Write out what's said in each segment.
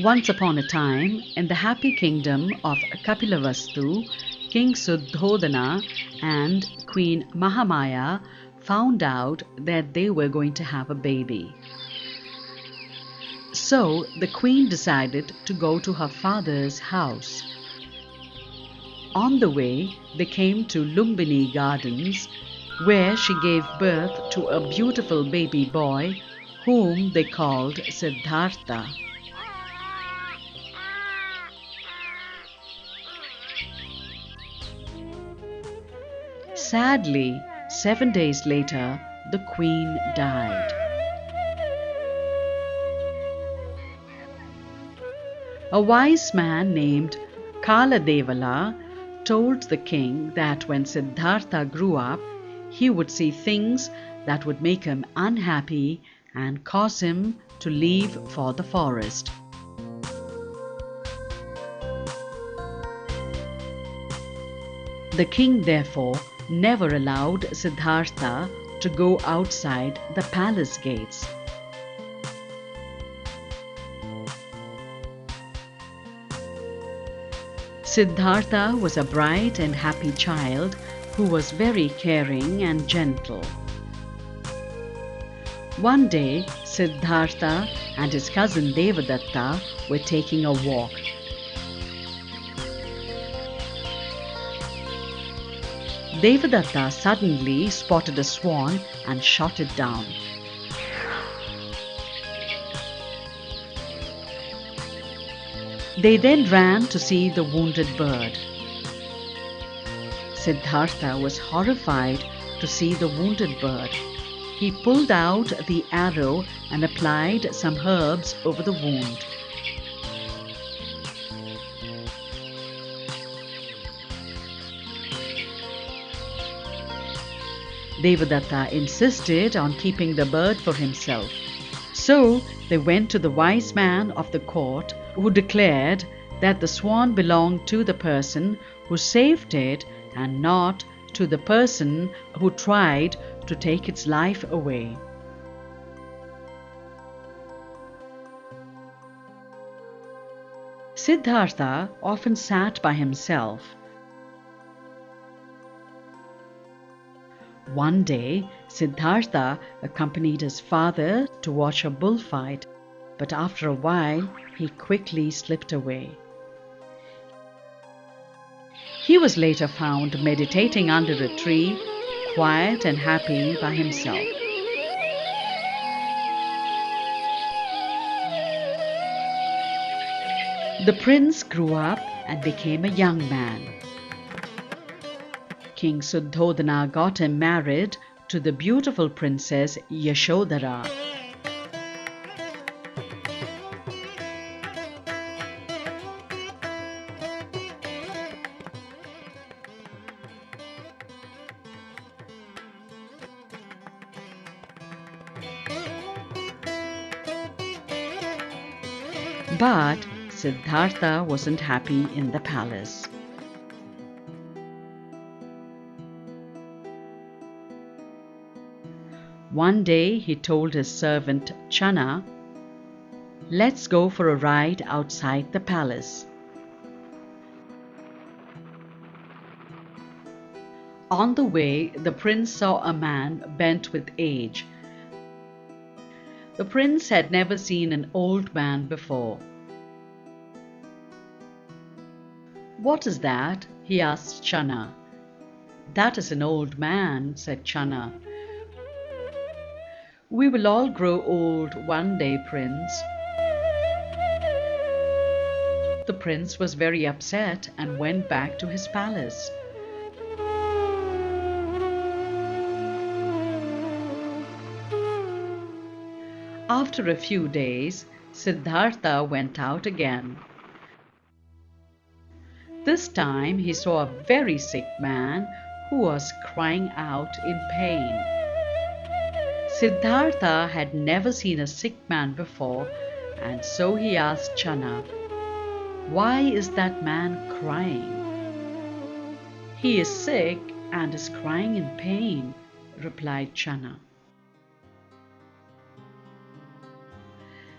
Once upon a time, in the happy kingdom of Kapilavastu, King Suddhodana and Queen Mahamaya found out that they were going to have a baby. So the queen decided to go to her father's house. On the way, they came to Lumbini Gardens, where she gave birth to a beautiful baby boy whom they called Siddhartha. Sadly, 7 days later, the queen died. A wise man named Kaladevala told the king that when Siddhartha grew up, he would see things that would make him unhappy and cause him to leave for the forest. The king therefore never allowed Siddhartha to go outside the palace gates. Siddhartha was a bright and happy child who was very caring and gentle. One day, Siddhartha and his cousin Devadatta were taking a walk. Devadatta suddenly spotted a swan and shot it down. They then ran to see the wounded bird. Siddhartha was horrified to see the wounded bird. He pulled out the arrow and applied some herbs over the wound. Devadatta insisted on keeping the bird for himself. So they went to the wise man of the court, who declared that the swan belonged to the person who saved it and not to the person who tried to take its life away. Siddhartha often sat by himself. One day, Siddhartha accompanied his father to watch a bullfight, but after a while, he quickly slipped away. He was later found meditating under a tree, quiet and happy by himself. The prince grew up and became a young man. King Suddhodana got him married to the beautiful princess Yashodhara. But Siddhartha wasn't happy in the palace. One day he told his servant Channa, "Let's go for a ride outside the palace." On the way, the prince saw a man bent with age. The prince had never seen an old man before. "What is that?" he asked Channa. "That is an old man," said Channa. "We will all grow old one day, Prince." The prince was very upset and went back to his palace. After a few days, Siddhartha went out again. This time he saw a very sick man who was crying out in pain. Siddhartha had never seen a sick man before, and so he asked Channa, "Why is that man crying?" "He is sick and is crying in pain," replied Channa.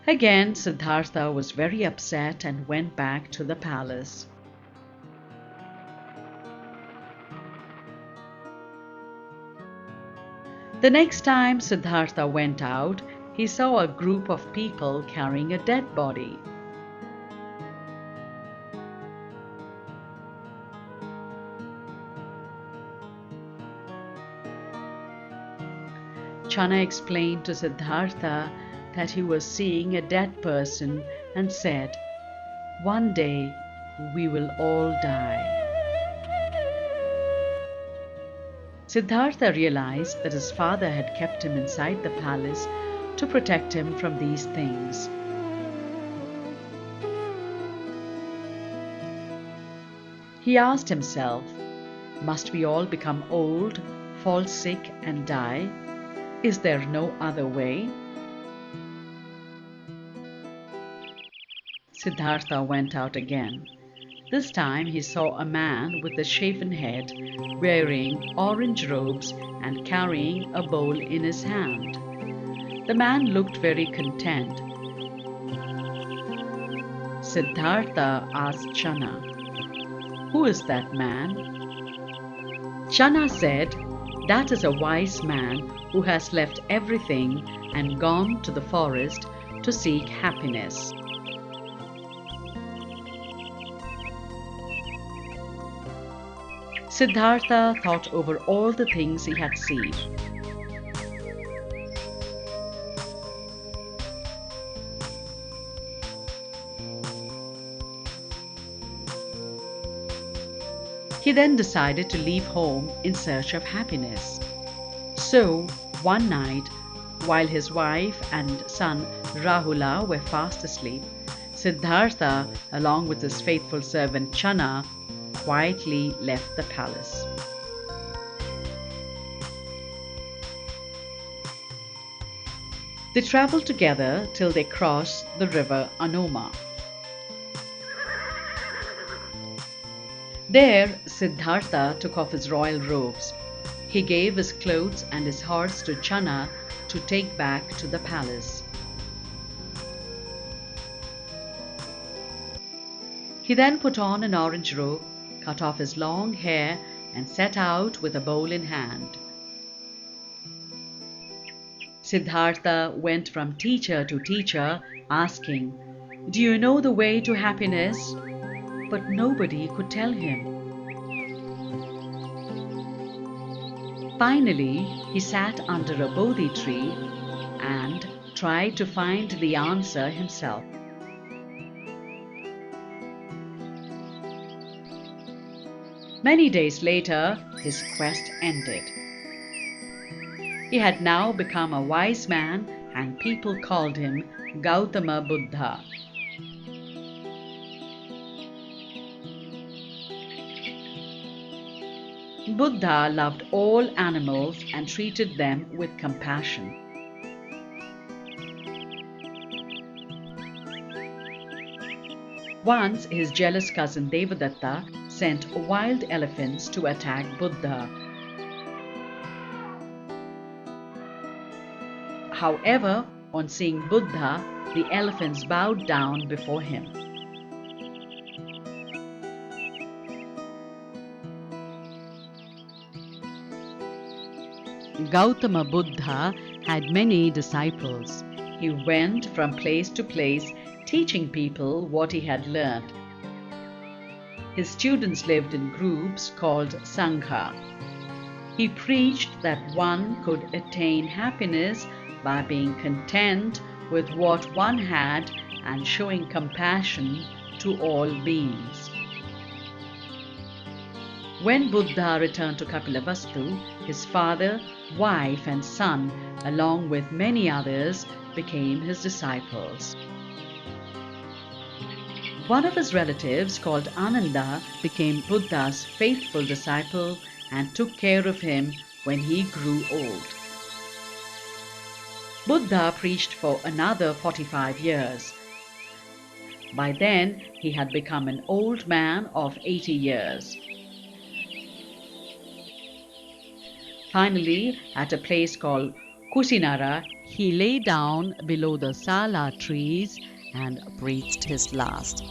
Again, Siddhartha was very upset and went back to the palace. The next time Siddhartha went out, he saw a group of people carrying a dead body. Channa explained to Siddhartha that he was seeing a dead person and said, "One day we will all die." Siddhartha realized that his father had kept him inside the palace to protect him from these things. He asked himself, "Must we all become old, fall sick, and die? Is there no other way?" Siddhartha went out again. This time he saw a man with a shaven head, wearing orange robes and carrying a bowl in his hand. The man looked very content. Siddhartha asked Channa, "Who is that man?" Channa said, "That is a wise man who has left everything and gone to the forest to seek happiness." Siddhartha thought over all the things he had seen. He then decided to leave home in search of happiness. So, one night, while his wife and son Rahula were fast asleep, Siddhartha, along with his faithful servant Channa, quietly left the palace. They traveled together till they crossed the river Anoma. There, Siddhartha took off his royal robes. He gave his clothes and his horse to Channa to take back to the palace. He then put on an orange robe, cut off his long hair, and set out with a bowl in hand. Siddhartha went from teacher to teacher, asking, "Do you know the way to happiness?" But nobody could tell him. Finally, he sat under a Bodhi tree and tried to find the answer himself. Many days later, his quest ended. He had now become a wise man, and people called him Gautama Buddha. Buddha loved all animals and treated them with compassion. Once, his jealous cousin Devadatta sent wild elephants to attack Buddha. However, on seeing Buddha, the elephants bowed down before him. Gautama Buddha had many disciples. He went from place to place, teaching people what he had learned. His students lived in groups called Sangha. He preached that one could attain happiness by being content with what one had and showing compassion to all beings. When Buddha returned to Kapilavastu, his father, wife, and son, along with many others, became his disciples. One of his relatives, called Ananda, became Buddha's faithful disciple and took care of him when he grew old. Buddha preached for another 45 years. By then, he had become an old man of 80 years. Finally, at a place called Kusinara, he lay down below the sala trees and breathed his last.